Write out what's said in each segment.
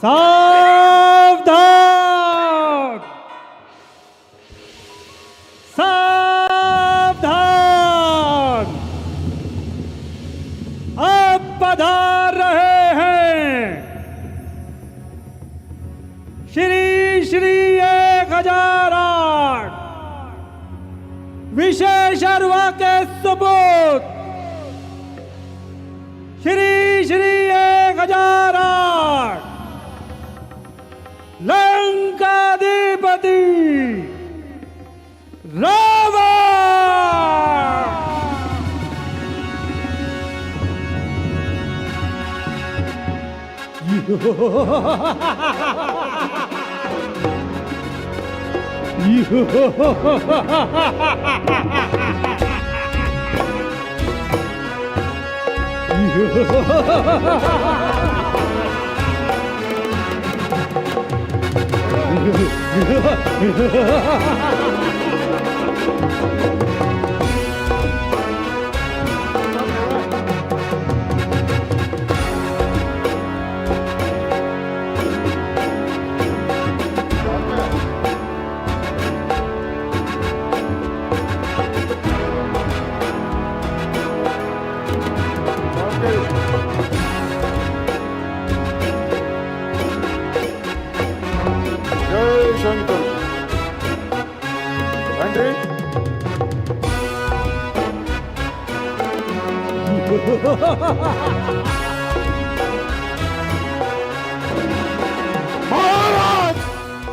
सावधान सावधान। अब पधार रहे हैं श्री श्री 1008 विशेष अरवा के सबूत श्री श्री 1008 लंकाधिपति रावण। महाराज जनक!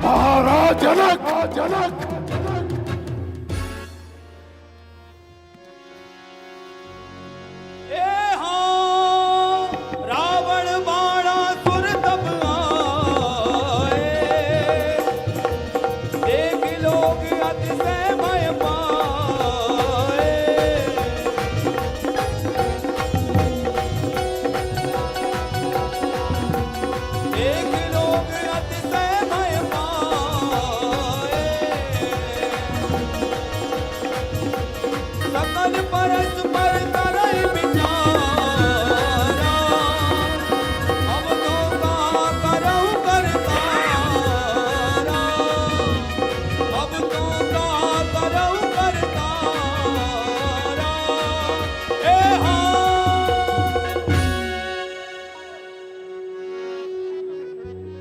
महाराज जनक! जनक!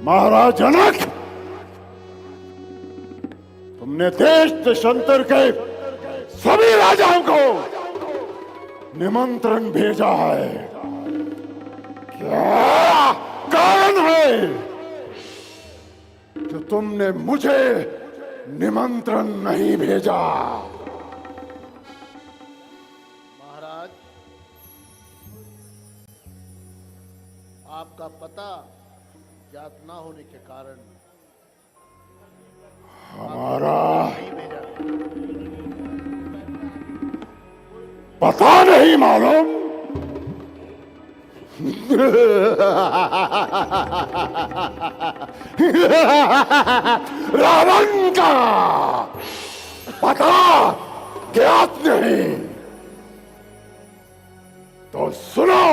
महाराज जनक, तुमने देश देशांतर के सभी राजाओं को निमंत्रण भेजा है। क्या कारण है जो तुमने मुझे निमंत्रण नहीं भेजा? महाराज, आपका पता ज्ञात ना होने के कारण हमारा पता नहीं मालूम। रावण का पता ज्ञात नहीं तो सुनो।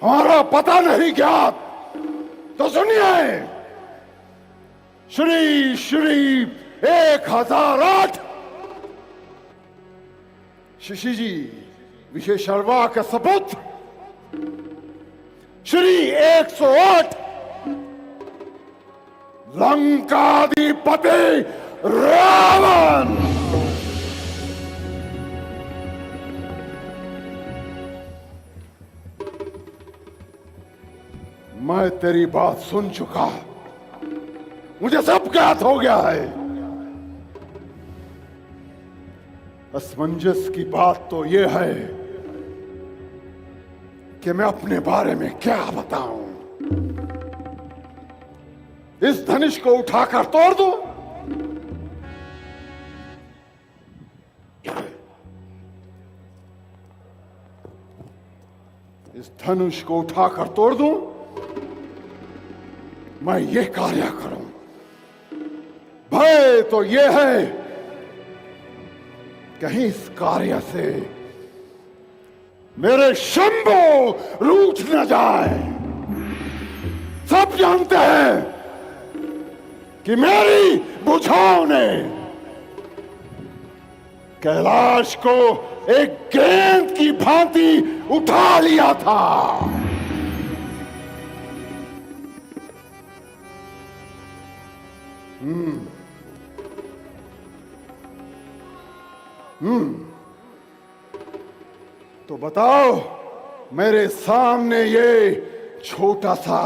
हमारा पता नहीं ज्ञात तो सुनिए। श्री श्री 1008 शशि जी विशेषरवा का सपूत श्री 108 लंकाधिपति रावण। मैं तेरी बात सुन चुका, मुझे सब ज्ञात हो गया है। असमंजस की बात तो यह है कि मैं अपने बारे में क्या बताऊं। इस धनुष को उठाकर तोड़ दूं, इस धनुष को उठाकर तोड़ दूं, मैं ये कार्य करूं। भय तो ये है कहीं इस कार्य से मेरे शंभू रूठ न जाए। सब जानते हैं कि मेरी भुजाओं ने कैलाश को एक गेंद की भांति उठा लिया था। तो बताओ मेरे सामने ये छोटा सा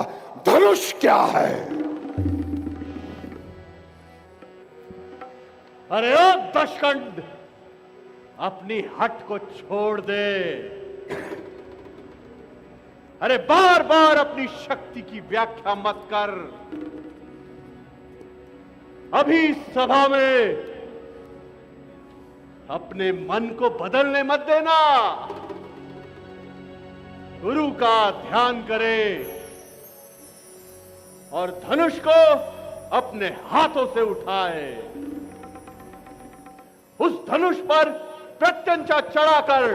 धनुष क्या है? अरे ओ दशकंठ, अपनी हट को छोड़ दे। अरे बार बार अपनी शक्ति की व्याख्या मत कर। अभी सभा में अपने मन को बदलने मत देना। गुरु का ध्यान करे और धनुष को अपने हाथों से उठाए। उस धनुष पर प्रत्यंचा चढ़ाकर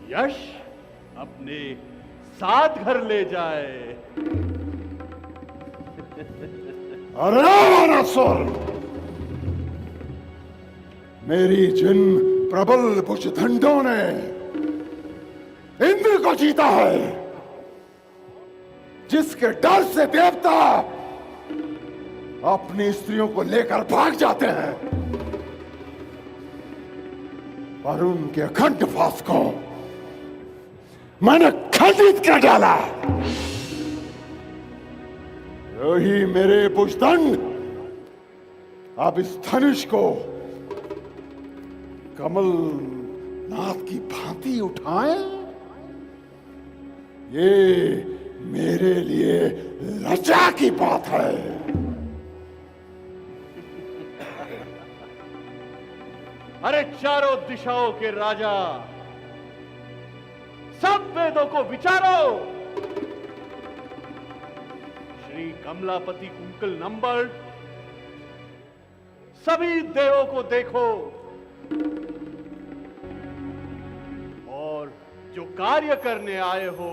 यश अपने साथ घर ले जाए। अरे वानरसुर, मेरी जिन प्रबल भुजदंडों ने इंद्र को जीता है, जिसके डर से देवता अपनी स्त्रियों को लेकर भाग जाते हैं और उनके अखंड फास को मैंने खंडित कर डाला। यही मेरे भुजदंड अब इस धनुष को कमल नाथ की भांति उठाएं। ये मेरे लिए लज्जा की बात है। अरे चारों दिशाओं के राजा, सब वेदों को विचारो। श्री कमलापति कुंकल नंबर, सभी देवों को देखो और जो कार्य करने आए हो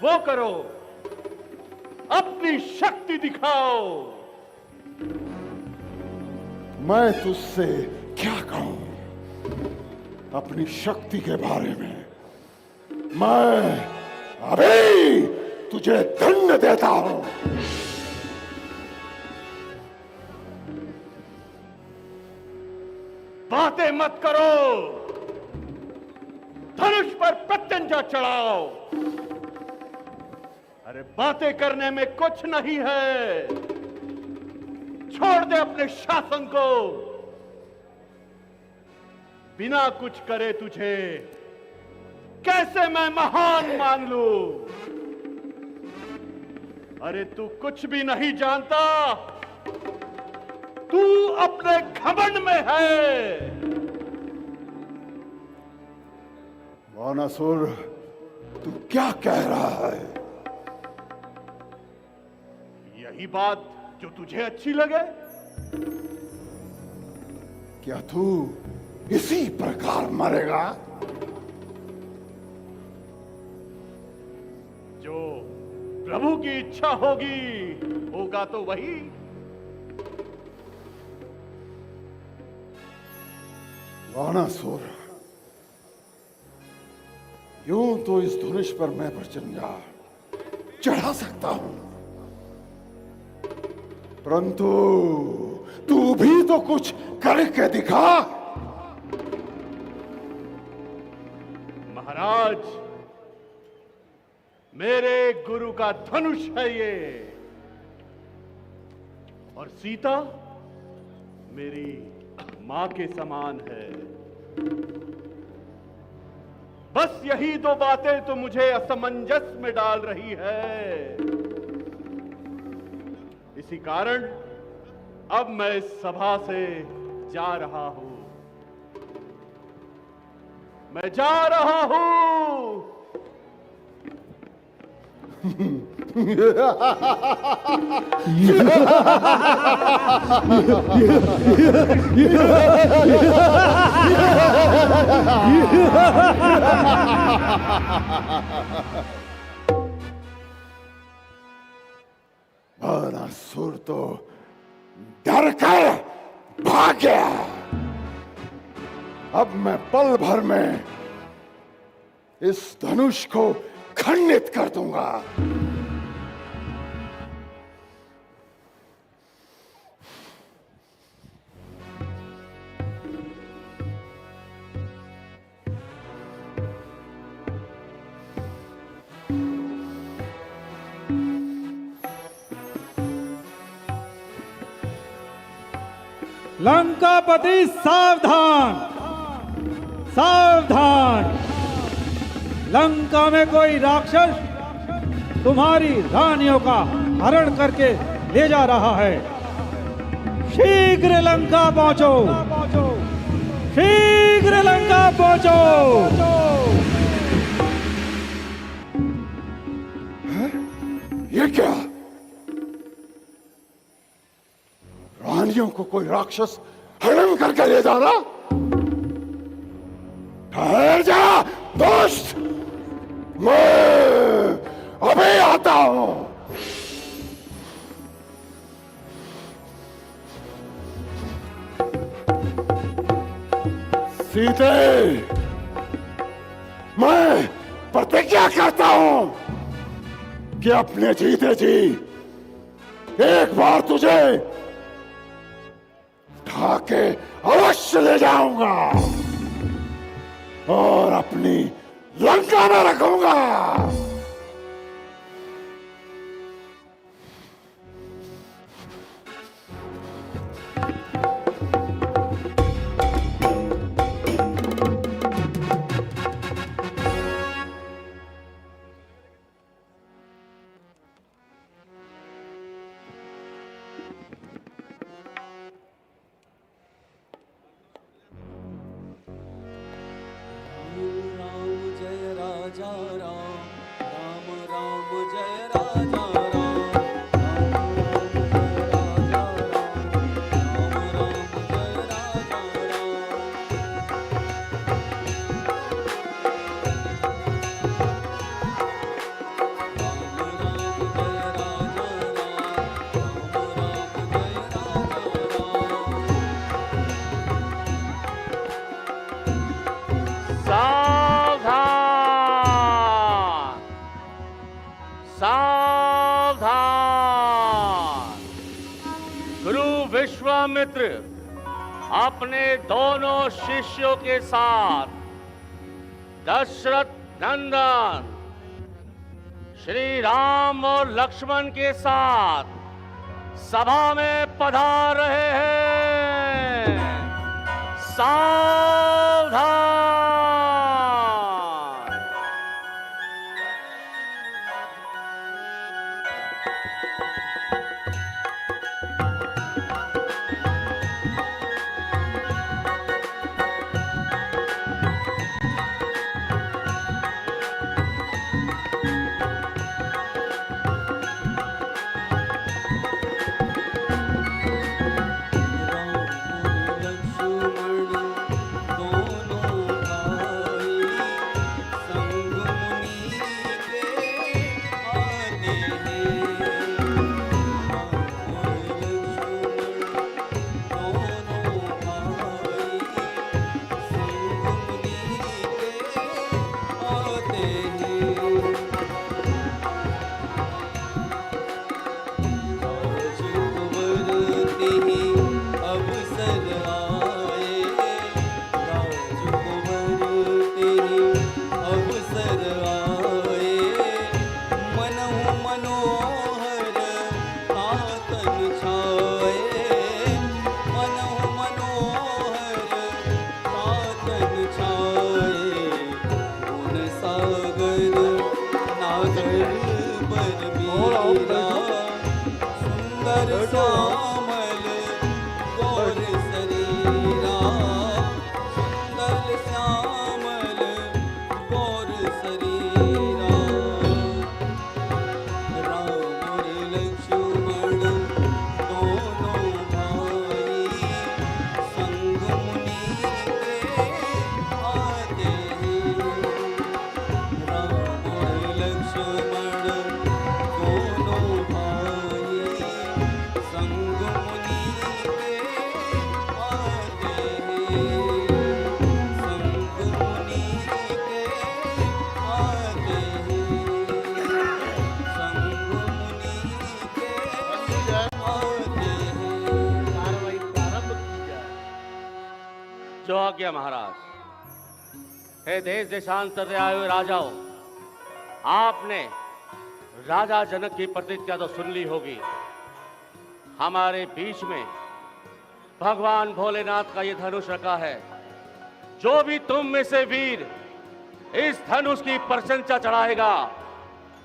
वो करो। अपनी शक्ति दिखाओ। मैं तुझसे क्या कहूं अपनी शक्ति के बारे में? मैं अभी तुझे दंड देता हूं। बातें मत करो, धनुष पर प्रत्यंचा चढ़ाओ। अरे बातें करने में कुछ नहीं है। छोड़ दे अपने शासन को। बिना कुछ करे तुझे कैसे मैं महान मान लूं? अरे तू कुछ भी नहीं जानता। तू अपने घमंड में है। वानासुर, तू क्या कह रहा है? यही बात जो तुझे अच्छी लगे। क्या तू इसी प्रकार मरेगा? प्रभु की इच्छा होगी, होगा तो वही। वानासुर, यूं तो इस धनुष पर मैं प्रचंडा चढ़ा सकता हूं, परंतु तू भी तो कुछ करके दिखा। महाराज, मेरे गुरु का धनुष है ये, और सीता मेरी मां के समान है। बस यही दो बातें तो मुझे असमंजस में डाल रही है। इसी कारण अब मैं इस सभा से जा रहा हूं। मैं जा रहा हूं। वानासुर तो डर कर भाग गया। अब मैं पल भर में इस धनुष को खंडित कर दूंगा। लंकापति सावधान, सावधान। लंका में कोई राक्षस तुम्हारी रानियों का हरण करके ले जा रहा है। शीघ्र लंका पहुंचो, शीघ्र लंका पहुंचो। ये क्या? रानियों को कोई राक्षस हरण करके ले जा रहा? ठहर जा दोस्त, मैं अभी आता हूं। सीते, मैं प्रतिज्ञा करता हूं कि अपने जीते जी एक बार तुझे उठा के अवश्य ले जाऊंगा और अपनी लंका में रखूंगा। विश्वामित्र अपने दोनों शिष्यों के साथ दशरथ नंदन श्री राम और लक्ष्मण के साथ सभा में पधार रहे हैं। सावधान। लक्ष्मण श्यामल गौर शरीरा, सुंदर श्यामल गौर शरीरा। राम और लक्ष्मण दोनों भाई संग मुनि के आते हैं। राम और लक्ष्मण दोनों भाई संग मुनि के आते हैं। संग मुनि के आते हैं। संग मुनि के आते हैं। कार्रवाई प्रारंभ की जाए। जो आज्ञा महाराज। हे देश देशांतर से आए हुए राजाओं, आपने राजा जनक की प्रतिज्ञा तो सुन ली होगी। हमारे बीच में भगवान भोलेनाथ का ये धनुष रखा है। जो भी तुम में से वीर इस धनुष की प्रशंसा चढ़ाएगा,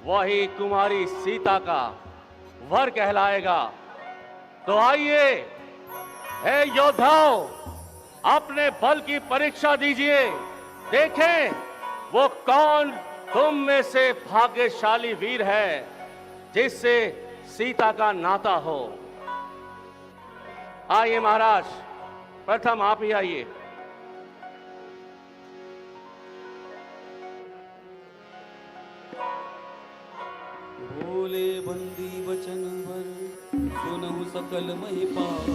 वही कुमारी सीता का वर कहलाएगा। तो आइए हे योद्धाओं, अपने बल की परीक्षा दीजिए। देखें वो कौन तुम में से भाग्यशाली वीर है जिससे सीता का नाता हो। आइए महाराज, प्रथम आप ही आइए। बोले बंदी वचन वर सुनहु सकल महिपाल।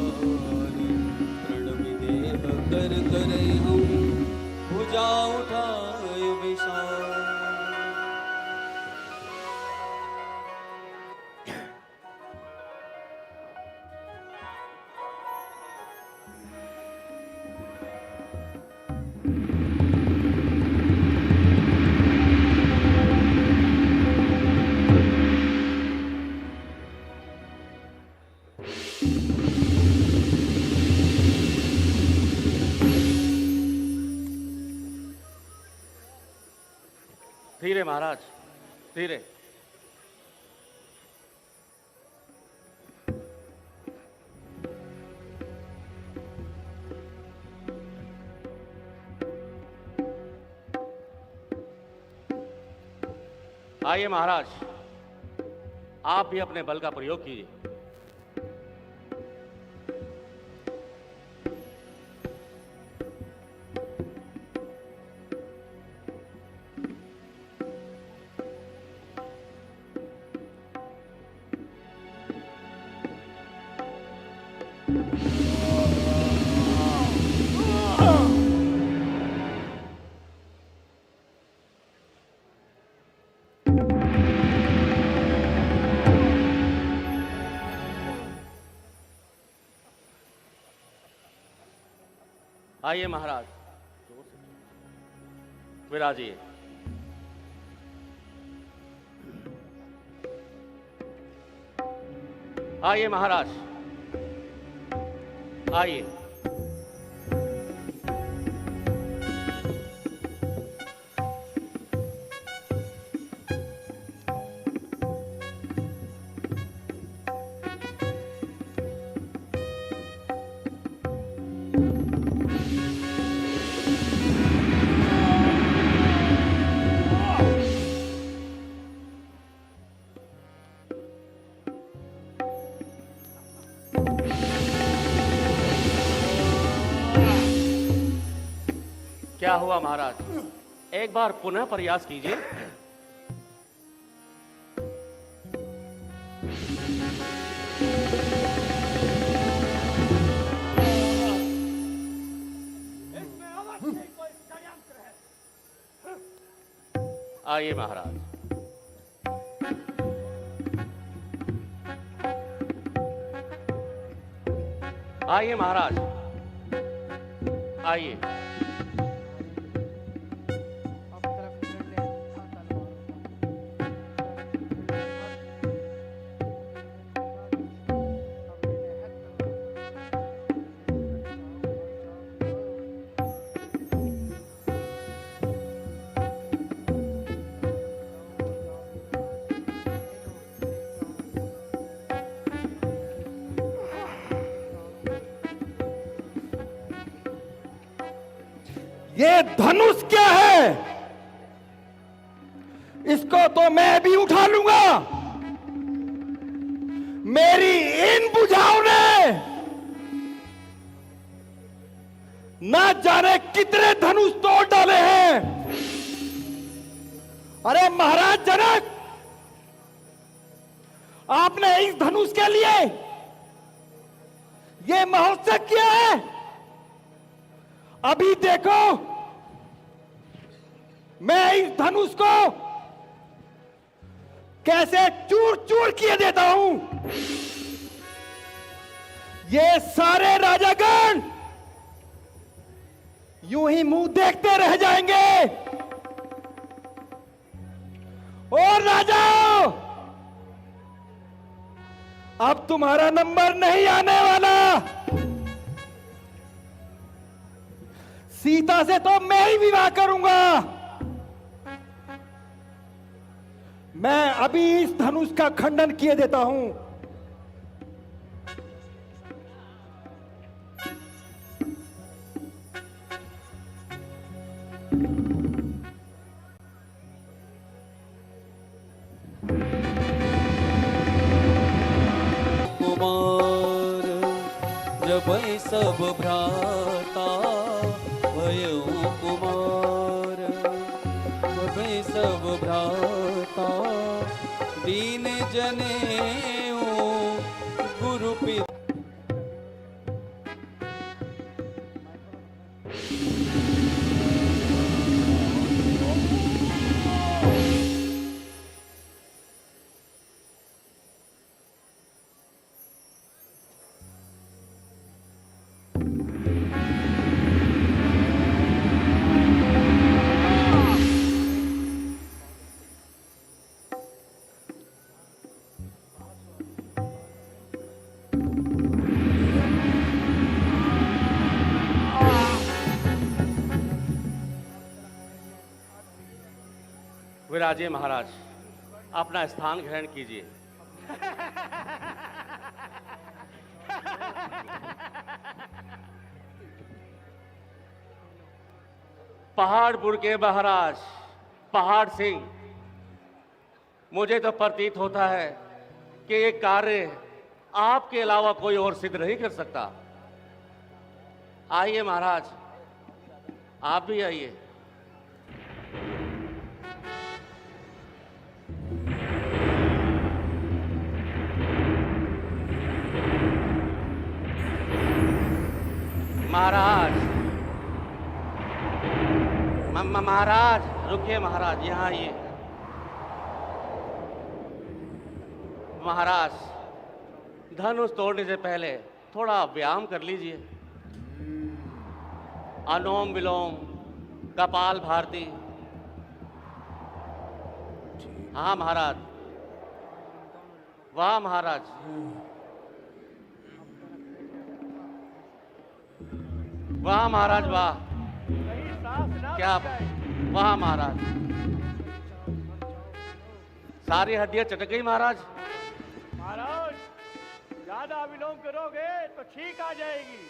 प्रणमि देह कर करे हम भुजा उठाए विशाल। धीरे महाराज, धीरे। आइए महाराज, आप भी अपने बल का प्रयोग कीजिए। आइए महाराज, विराजिए। आइए महाराज, आइए। क्या हुआ महाराज? एक बार पुनः प्रयास कीजिए। आइए महाराज। आइए महाराज, आइए। ये धनुष क्या है? इसको तो मैं भी उठा लूंगा। मेरी इन भुजाओं ने ना जाने कितने धनुष तोड़ डाले हैं। अरे महाराज जनक, आपने इस धनुष के लिए ये महोत्सव किया है। अभी देखो, मैं इस धनुष को कैसे चूर चूर किए देता हूं। ये सारे राजागण यूं ही मुंह देखते रह जाएंगे। और राजाओं, अब तुम्हारा नंबर नहीं आने वाला। सीता से तो मैं ही विवाह करूंगा। मैं अभी इस धनुष का खंडन किए देता हूं। कुमार जब सब भ्राता भयो कुमार, जब सब भ्राता दीन जने गुरु पिता। विराजिए महाराज, अपना स्थान ग्रहण कीजिए। पहाड़पुर के महाराज पहाड़ सिंह, मुझे तो प्रतीत होता है कि ये कार्य आपके अलावा कोई और सिद्ध नहीं कर सकता। आइए महाराज, आप भी आइए। महाराज, महाराज रुकिए महाराज, यहाँ आइए। महाराज, धनुष तोड़ने से पहले थोड़ा व्यायाम कर लीजिए। अनुलोम विलोम, कपाल भारती। हाँ महाराज, वाह महाराज, वाह महाराज, वाह क्या, वाह महाराज, सारी हड्डियां चटक गई महाराज। महाराज, ज्यादा विलोम करोगे तो छींक आ जाएगी।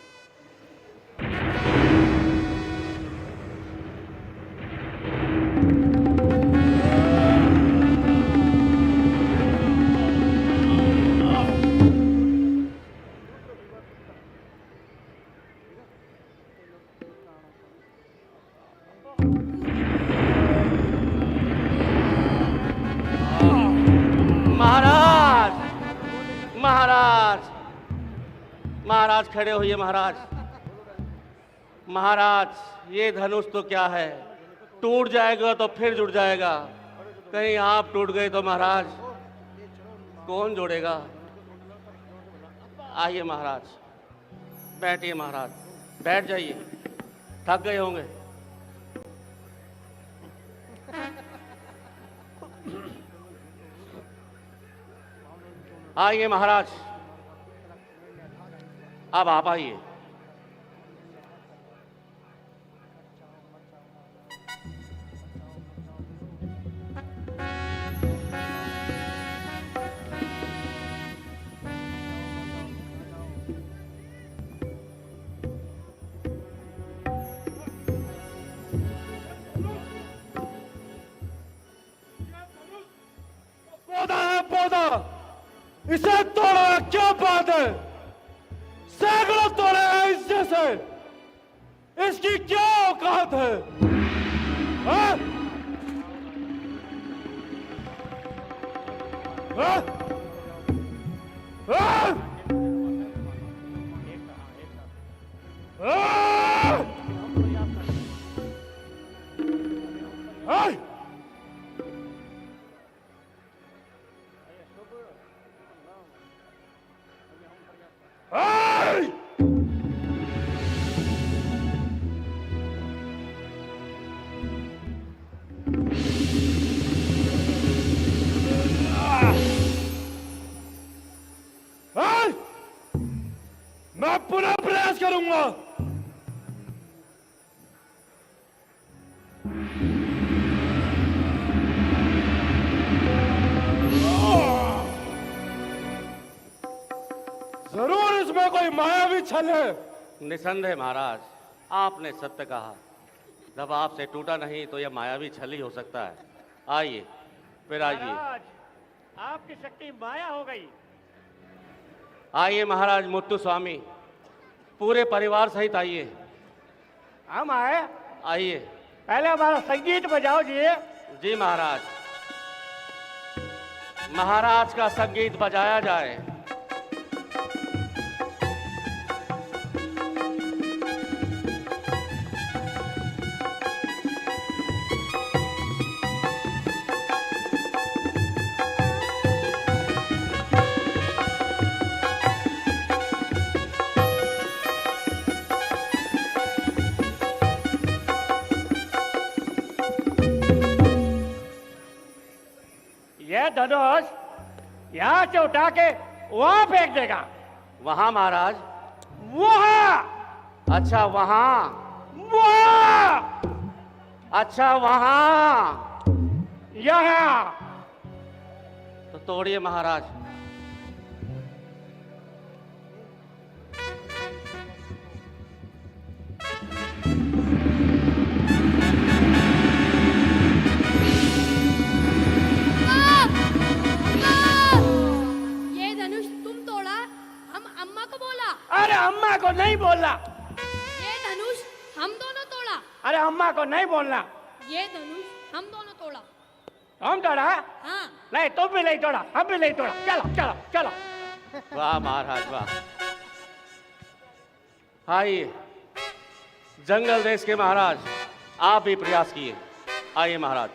महाराज, महाराज, महाराज खड़े होइए महाराज। महाराज, ये धनुष तो क्या है, टूट जाएगा तो फिर जुड़ जाएगा। कहीं आप टूट गए तो महाराज कौन जोड़ेगा। आइए महाराज, बैठिए महाराज, बैठ जाइए, थक गए होंगे। आइए महाराज, अब आप आइए। इसे तोड़ा क्या बात है? सैकड़ों तोड़े हैं इस जैसे, इसकी क्या औकात है? हाँ? हाँ? हाँ? हाँ? हाँ? हाँ? हाँ? मैं पुनः प्रयास करूंगा। जरूर इसमें कोई मायावी छल है। निसंदेह महाराज, आपने सत्य कहा। जब आपसे टूटा नहीं तो यह मायावी छल ही हो सकता है। आइए, फिर आइए। महाराज, आपकी शक्ति माया हो गई। आइए महाराज मुत्तु स्वामी, पूरे परिवार सहित आइए। हम आए? आइए। पहले हमारा संगीत बजाओ जी। जी महाराज, महाराज का संगीत बजाया जाए। यह धनुष यहाँ से उठा के वहां फेंक देगा। वहां महाराज? वहां। अच्छा वहां। वहां। अच्छा वहां। यहाँ। तो तोड़िए महाराज। ये धनुष तुम तोड़ा, हम अम्मा को बोला। अरे अम्मा को नहीं बोलना। ये धनुष हम दोनों तोड़ा। अरे अम्मा को नहीं बोलना। ये धनुष हम दोनों तोड़ा। हम तोड़ा? हाँ। नहीं, तुम भी नहीं तोड़ा, हम भी नहीं तोड़ा। चलो चलो चलो। वाह महाराज वाह। आइए, जंगल देश के महाराज, आप भी प्रयास किए। आइए महाराज।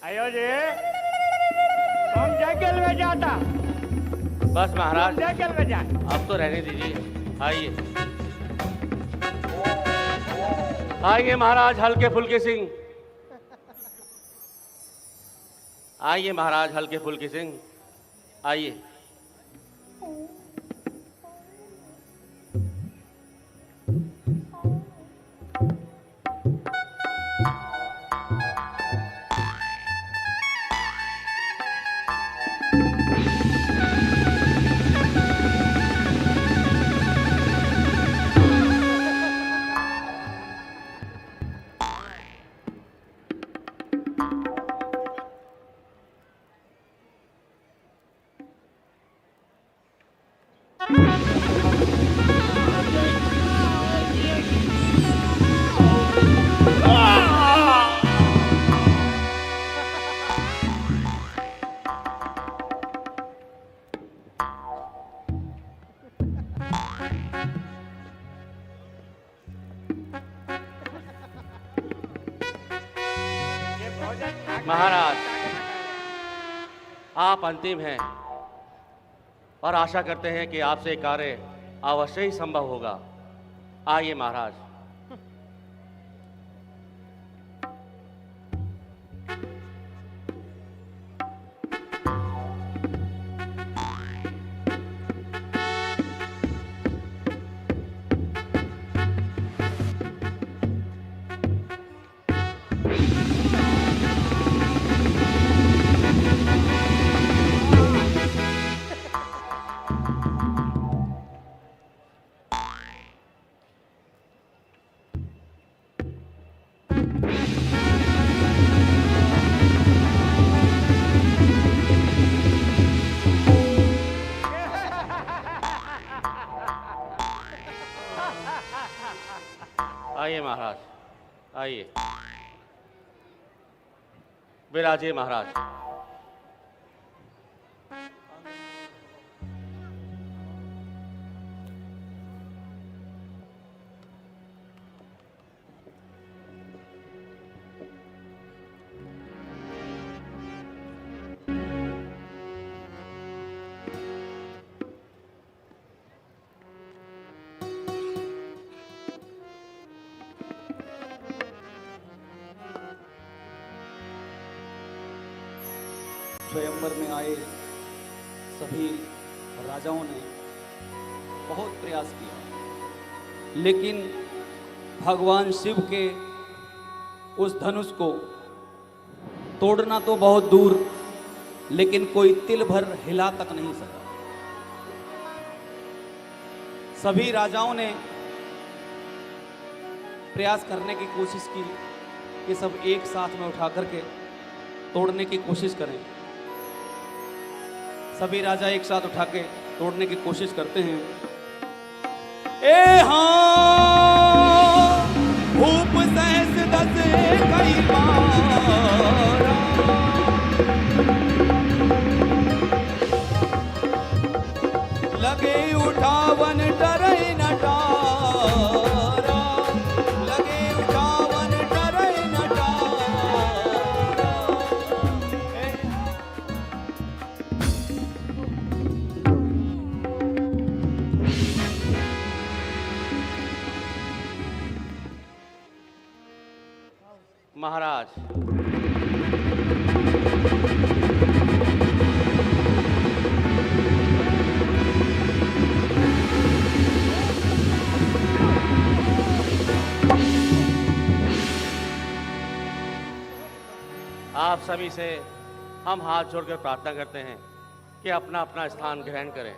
आयो जी, हम जंगल में जाता। बस महाराज, जंगल में जाए। अब तो रहने दीजिए। आइए आइए महाराज हल्के फुल्के सिंह। आइए महाराज हल्के फुल्के सिंह, आइए। महाराज, आप अंतिम हैं और आशा करते हैं कि आपसे ये कार्य अवश्य ही संभव होगा। आइए महाराज। आइए महाराज, आइए, विराजिए महाराज। स्वयंवर में आए सभी राजाओं ने बहुत प्रयास किया, लेकिन भगवान शिव के उस धनुष को तोड़ना तो बहुत दूर, लेकिन कोई तिल भर हिला तक नहीं सका। सभी राजाओं ने प्रयास करने की कोशिश की कि सब एक साथ में उठा करके तोड़ने की कोशिश करें। सभी राजा एक साथ उठा के तोड़ने की कोशिश करते हैं। ए हाँ, भूप सहस दस कई बार, लगे उठावन डरे न डारा, लगे उठावन डरे न डारा। महाराज, आप सभी से हम हाथ जोड़कर प्रार्थना करते हैं कि अपना अपना स्थान ग्रहण करें।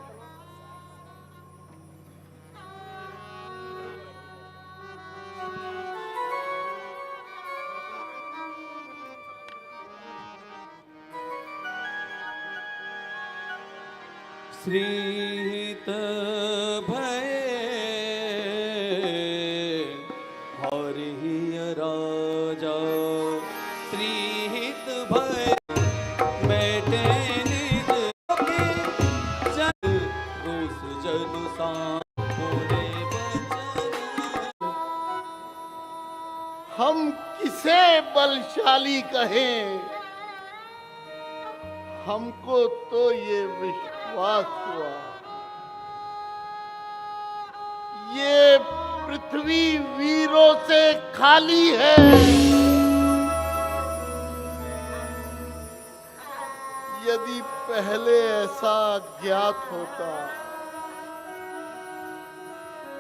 श्रीत भय हरिय राजा, श्रीहित भय बैठे निज जन रोष जनु बोले बचन। हम किसे बलशाली कहें, हमको तो ये विश्वास हुआ ये पृथ्वी वीरों से खाली है। यदि पहले ऐसा ज्ञात होता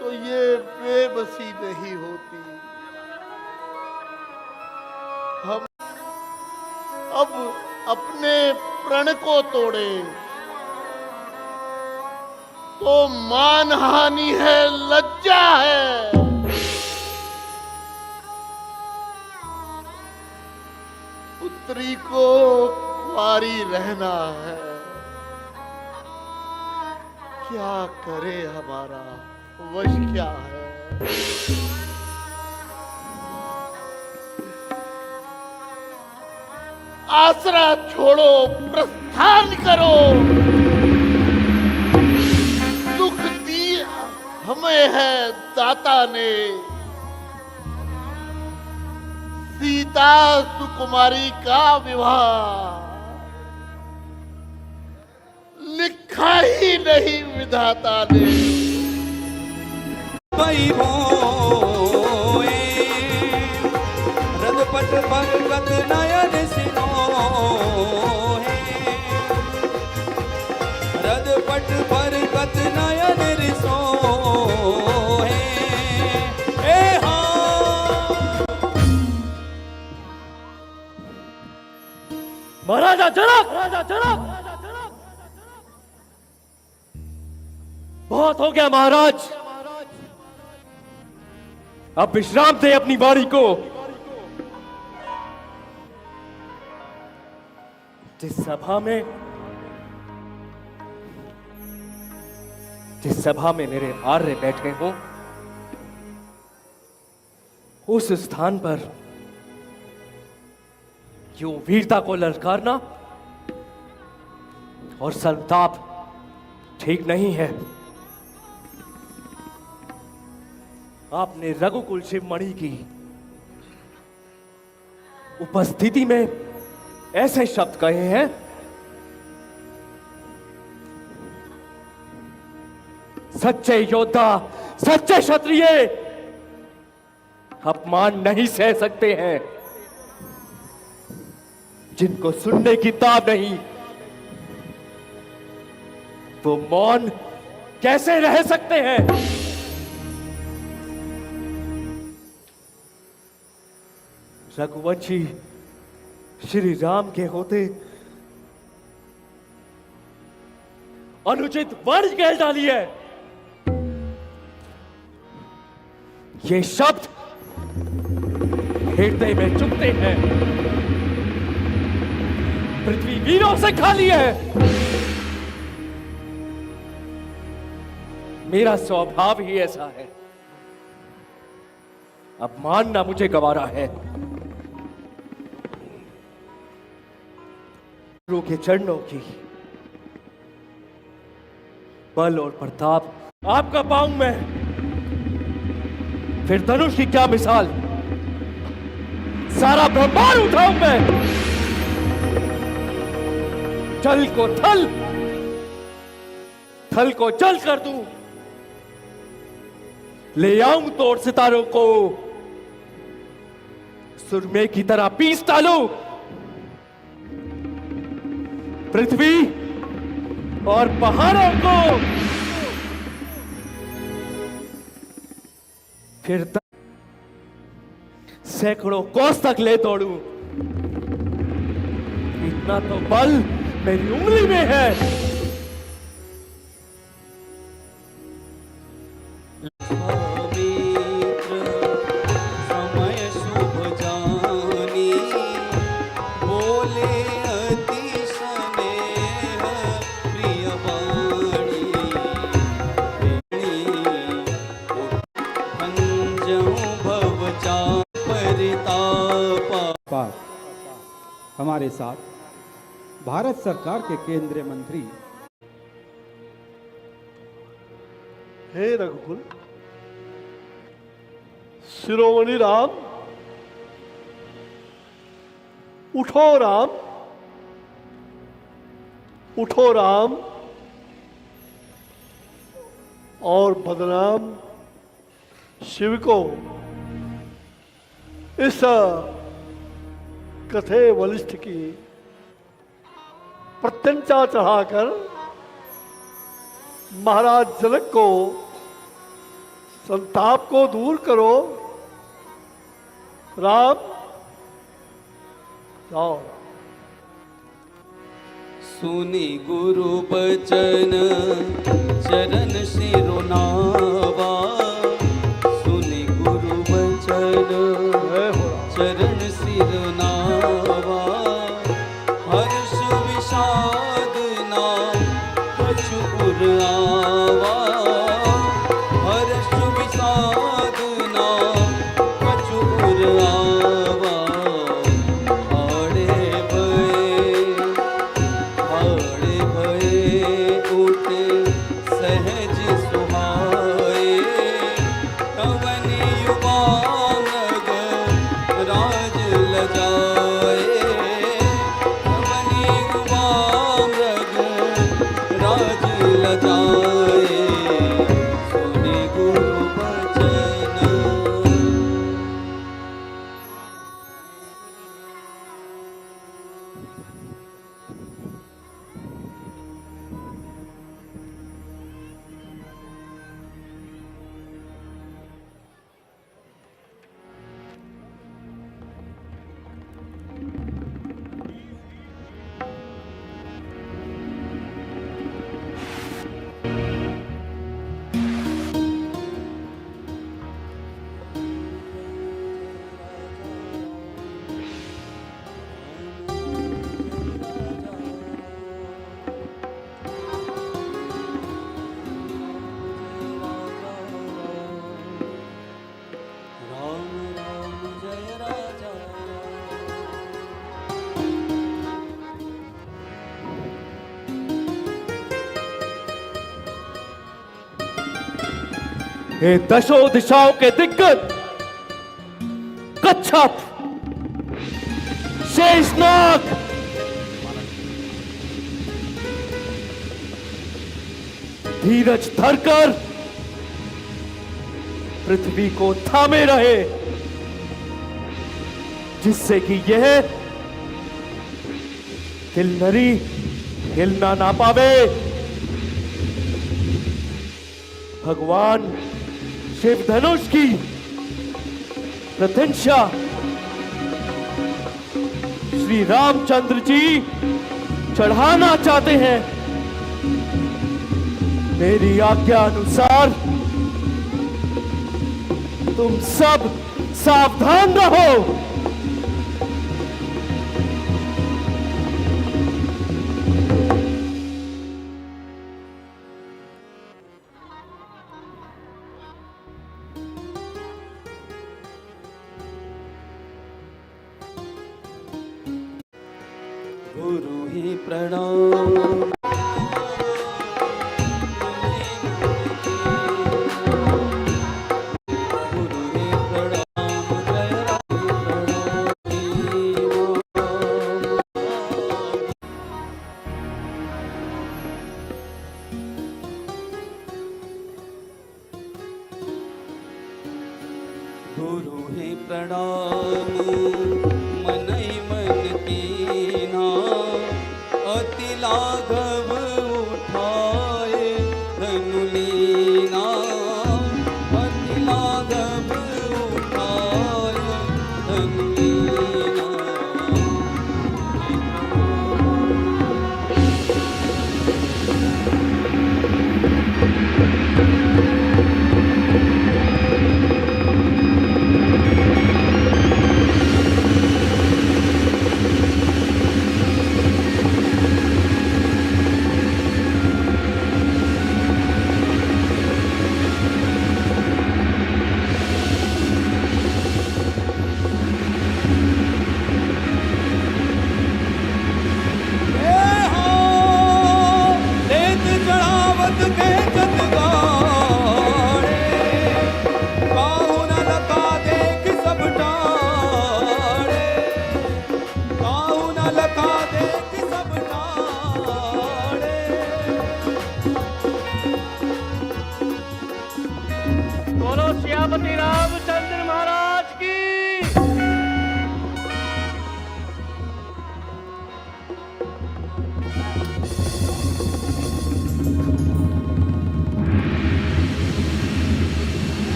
तो ये बेबसी नहीं होती। हम अब अपने प्रण को तोड़े तो मानहानि है, लज्जा है। पुत्री को कुंवारी रहना है, क्या करे हमारा वश क्या है। आसरा छोड़ो, प्रस्थान करो। दुख दिया हमें है दाता ने, सीता सीता सुकुमारी का विवाह लिखा ही नहीं विधाता ने। भई भोए रदपट भगत नयन सिनोहे, रदपट भगत नयन रिसोहे। ए हाँ महाराजा जनक, बहुत हो गया महाराज, अब विश्राम दे अपनी बारी को। जिस सभा में मेरे आर्य बैठे हों, उस स्थान पर यूं वीरता को ललकारना और संताप ठीक नहीं है। आपने रघुकुल शिवमणि की उपस्थिति में ऐसे शब्द कहे हैं, सच्चे योद्धा, सच्चे क्षत्रिय अपमान नहीं सह सकते हैं। जिनको सुनने की ताब नहीं, वो मौन कैसे रह सकते हैं? रघुवंशी श्री राम के होते अनुचित वर्ज कह डाली है। ये शब्द हृदय में चुभते हैं। पृथ्वी वीरों से खाली है। मेरा स्वभाव ही ऐसा है, अब मानना मुझे गवारा है। गुरु के चरणों की बल और प्रताप आपका पाऊं मैं, फिर धनुष की क्या मिसाल, सारा ब्रह्मांड उठाऊं मैं। जल को थल, थल को जल कर दूं, ले आऊं तोड़ सितारों को, सुरमे की तरह पीस डालूं। पृथ्वी और पहाड़ों को फिर सैकड़ों कोस तक ले तोड़ूं। इतना तो बल मेरी उंगली में है। समय शुभ जानी, बोले अति स्नेह प्रिय वाणी। भंजऊ भव जा परितापा। पर हमारे साथ भारत सरकार के केंद्रीय मंत्री हे रघुकुल, शिरोमणि राम, उठो राम, उठो राम, और बदनाम शिव को इस कथे वलिष्ठ की प्रत्यंचा चढ़ाकर महाराज जनक को संताप को दूर करो। राम जाओ। सुनी गुरु बचन चरण सिरुनावा, सुनी गुरु बचन चरण सिरुनावा। हर्ष विषाद ना कछु पुर आवा, हर्ष विषाद ना कछु पुर आवा। हाड़े भये उठ सहज सुहाए, हे दशों दिशाओं के दिग्गज कच्छप, शेषनाग, धीरज धरकर पृथ्वी को थामे रहे, जिससे कि यह किल्लरी हिलना ना पावे। भगवान शिव धनुष की प्रतिष्ठा श्री रामचंद्र जी चढ़ाना चाहते हैं। मेरी आज्ञा अनुसार तुम सब सावधान रहो। गुरु ही प्रणाम। गुरु ही प्रणाम, जय राम गुरु ही प्रणाम, मन ही मन कीना, अति लाघव उठाए धनु लीना, अति लाघव उठाए धनु लीना। बोलो श्यामती रामचंद्र महाराज की।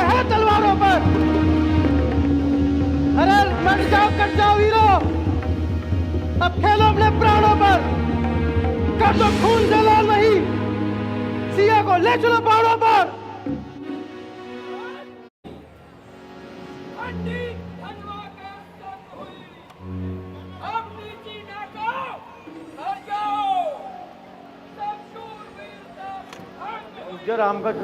है तलवारों पर। अरे मर जाओ, कट जाओ वीरो, अब खेलो अपने प्राणों पर। कर दो खून से लाल नहीं, सिया को ले चलो पहाड़ों पर। रामगढ़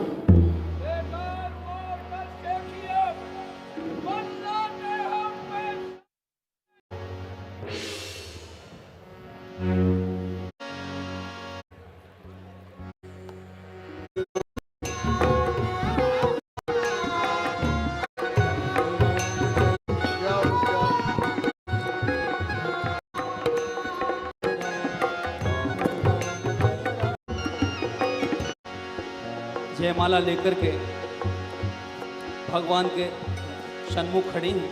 जयमाला लेकर के भगवान के सन्मुख खड़ी हैं।